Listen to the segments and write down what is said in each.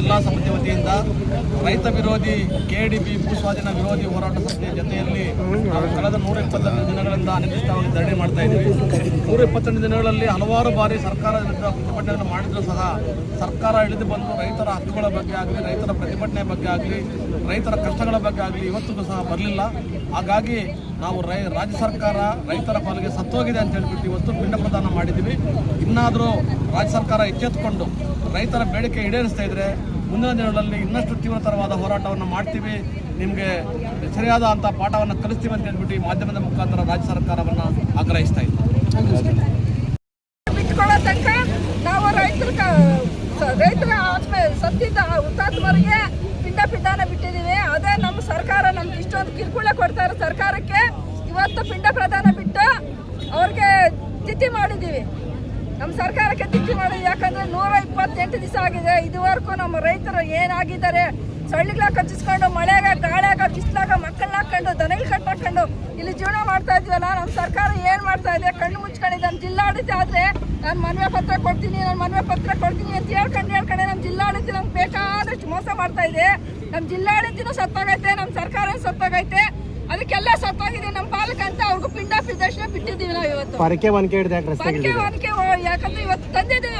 ಜಿಲ್ಲಾ ಸಮಿತಿ ವತಿಯಿಂದ ರೈತ ವಿರೋಧಿ ಕೆಡಿಪಿ ಭೂಸ್ವಾಧೀನ ವಿರೋಧಿ ಹೋರಾಟ ಸಮಿತಿಯ ಜೊತೆಯಲ್ಲಿ ನಾವು ಕಳೆದ 122 ದಿನಗಳಿಂದ ಅನಿರ್ದಿಷ್ಟವಾಗಿ ಧರಣಿ ಮಾಡ್ತಾ ಇದ್ದೀವಿ. 122 ದಿನಗಳಲ್ಲಿ ಹಲವಾರು ಬಾರಿ ಸರ್ಕಾರ ವಿರುದ್ಧ ಪ್ರತಿಭಟನೆಯನ್ನು ಮಾಡಿದರೂ ಸಹ ಸರ್ಕಾರ ಇಳಿದು ಬಂದು ರೈತರ ಹಕ್ಕುಗಳ ಬಗ್ಗೆ ಆಗಲಿ, ರೈತರ ಪ್ರತಿಭಟನೆ ಬಗ್ಗೆ ಆಗಲಿ, ರೈತರ ಕಷ್ಟಗಳ ಬಗ್ಗೆ ಆಗಲಿ ಇವತ್ತಿಗೂ ಸಹ ಬರಲಿಲ್ಲ. ಹಾಗಾಗಿ ನಾವು ರಾಜ್ಯ ಸರ್ಕಾರ ರೈತರ ಪಾಲಿಗೆ ಸತ್ತೋಗಿದೆ ಅಂತ ಹೇಳ್ಬಿಟ್ಟು ಇವತ್ತು ಪಿಂಡ ಪ್ರದಾನ ಮಾಡಿದ್ದೀವಿ. ಇನ್ನಾದರೂ ರಾಜ್ಯ ಸರ್ಕಾರ ಎಚ್ಚೆತ್ತುಕೊಂಡು ರೈತರ ಬೇಡಿಕೆ ಈಡೇರಿಸ್ತಾ ಇದ್ರೆ ಮುಂದಿನ ದಿನಗಳಲ್ಲಿ ಇನ್ನಷ್ಟು ತೀವ್ರತರವಾದ ಹೋರಾಟವನ್ನು ಮಾಡ್ತೀವಿ, ನಿಮಗೆ ಸರಿಯಾದ ಅಂತ ಪಾಠವನ್ನು ಕಲಿಸ್ತೀವಿ ಅಂತ ಹೇಳ್ಬಿಟ್ಟು ಈ ಮಾಧ್ಯಮದ ಮುಖಾಂತರ ರಾಜ್ಯ ಸರ್ಕಾರವನ್ನು ಆಗ್ರಹಿಸ್ತಾ ಇದ್ದೀವಿ. ಬಿಟ್ಕೊಳ್ಳೋ ತನಕ ನಾವು ರೈತರ ಆತ್ಮ ಸತ್ತಿದ್ದ ಹುತಾತ್ಮರಿಗೆ ಪಿಂಡಾನ ಬಿಟ್ಟಿದ್ದೀವಿ. ಅದೇ ನಮ್ಮ ಸರ್ಕಾರ ನಮ್ಗೆ ಇಷ್ಟೊಂದು ಕಿರುಕುಳ ಕೊಡ್ತಾರೆ ಸರ್ಕಾರಕ್ಕೆ. ಇವತ್ತು ಪಿಂಡ ಪ್ರದಾನ ಬಿಟ್ಟು ಅವ್ರಿಗೆ ತಿಥಿ ಮಾಡಿದ್ದೀವಿ, ನಮ್ಮ ಸರ್ಕಾರಕ್ಕೆ ತಿಥಿ ಮಾಡಿದ್ವಿ. ಯಾಕಂದರೆ 128 ದಿವಸ ಆಗಿದೆ. ಇದುವರೆಗೂ ನಮ್ಮ ರೈತರು ಏನಾಗಿದ್ದಾರೆ, ಸೊಳ್ಳಿಗಳ ಕಚ್ಚಿಸ್ಕೊಂಡು ಮಳೆಗೆ ಗಾಳಿಯಾಗ ಬಿಸಿಲಾಗ ಮಕ್ಕಳನ್ನ ಹಾಕೊಂಡು ದನಗಳು ಕಟ್ಟಾಕೊಂಡು ಇಲ್ಲಿ ಜೀವನ ಮಾಡ್ತಾ ಇದ್ವಲ್ಲ, ನಮ್ಮ ಸರ್ಕಾರ ಏನು ಮಾಡ್ತಾ ಇದೆ? ಕಣ್ಣು ಮುಚ್ಕೊಂಡಿದೆ. ನಮ್ಮ ಜಿಲ್ಲಾಡಳಿತ ಆದರೆ ನಾನು ಮನವಿ ಪತ್ರ ಕೊಡ್ತೀನಿ ಅಂತ ಹೇಳ್ಕೊಂಡು ನಮ್ಮ ಜಿಲ್ಲಾಡಳಿತ ನಮ್ಗೆ ಬೇಕಾದಷ್ಟು ಮೋಸ ಮಾಡ್ತಾ ಇದೆ. ನಮ್ಮ ಜಿಲ್ಲಾಡಳಿತನೂ ಸತ್ತೋಗೈತೆ, ನಮ್ಮ ಸರ್ಕಾರ ಸತ್ತೋಗೈತೆ, ಅದಕ್ಕೆಲ್ಲ ಸತ್ತೋಗಿದೆ. ನಮ್ಮ ಪಾಲಕ ಅಂತ ಅವ್ರಿಗೂ ಪಿಂಡ ಪ್ರದರ್ಶನ ಬಿಟ್ಟಿದ್ದೀವಿ ನಾವು ಇವತ್ತು. ಪರಕೆ ಒನಕೆ ಯಾಕಂದ್ರೆ ಇವತ್ತು ತಂದಿದ್ದೀವಿ.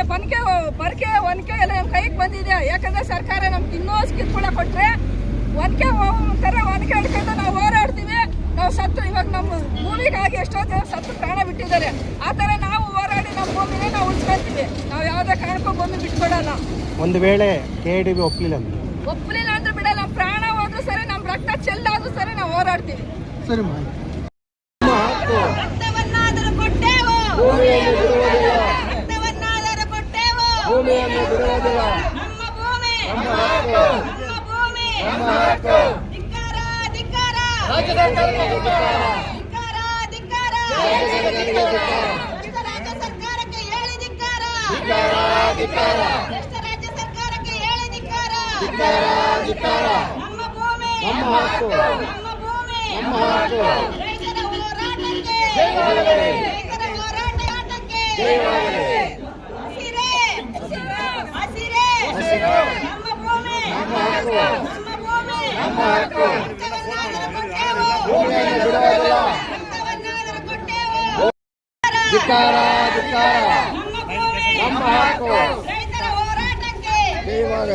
ಪರಕೆ ಒನಕೆ ಎಲ್ಲ ನಮ್ಮ ಕೈಗೆ ಬಂದಿದೆ. ಯಾಕಂದ್ರೆ ಸರ್ಕಾರ ನಮ್ಗೆ ಇನ್ನೂ ಕಿರುಕುಳ ಕೊಟ್ರೆ ಒನಕೆ ಹಿಡ್ಕೊಂಡು ನಾವು ಹೋರಾಡ್ತೀವಿ. ನಾವು ಸತ್ತು ಇವಾಗ ನಮ್ಮ ಭೂಮಿಗಾಗಿ ಎಷ್ಟೋ ಜನ ಸತ್ತು ಪ್ರಾಣ ಬಿಟ್ಟಿದ್ದಾರೆ. ಆ ಥರ ನಾವು ಹೋರಾಡಿ ನಮ್ಮ ಭೂಮಿನೇ ನಾವು ಉಳಿಸ್ಕೊಳ್ತೀವಿ. ನಾವು ಯಾವುದೇ ಕಾರಣಕ್ಕೂ ಭೂಮಿ ಬಿಟ್ಕೊಡಲ್ಲ. ಒಂದು ವೇಳೆ ಕೆಡಿಬಿ ಒಪ್ಪಲಿಲ್ಲ ಅಂದ್ರೆ ಬಿಡಲ್ಲ. ನಮ್ಮ ಪ್ರಾಣ ಹೋದ್ರೂ ಸರಿ, ನಮ್ಮ ರಕ್ತ ಚೆಲ್ಲಾದ್ರೂ ಸರಿ ನಾವು ಹೋರಾಡ್ತೀವಿ. ಸರಿ ರಕ್ತವನ್ನಾದರೂ ಕೊಟ್ಟೇವು, ರಕ್ತವನ್ನಾದರೂ ಕೊಟ್ಟೇವು. ನಮ್ಮ ಭೂಮಿ, ನಮ್ಮ ಭೂಮಿ. ಧಿಕ್ಕಾರ, ಧಿಕ್ಕಾರ, ಧಿಕ್ಕಾರ, ಧಿಕ್ಕಾರ. ರಾಜ್ಯ ಸರ್ಕಾರಕ್ಕೆ ಹೇಳಿ ಧಿಕ್ಕಾರ, ರಾಜ್ಯ ಸರ್ಕಾರಕ್ಕೆ ಹೇಳಿ ಧಿಕ್ಕಾರ. ನಮ್ಮ ಭೂಮಿ, ನಮ್ಮ ಭೂಮಿ. ರೈತರ ಹೋರಾಟಕ್ಕೆ, ರೈತರ ಹೋರಾಟಕ್ಕೆ ಹಸಿರೇ, ನಮ್ಮ ಭೂಮಿ, ನಮ್ಮ ಭೂಮಿ.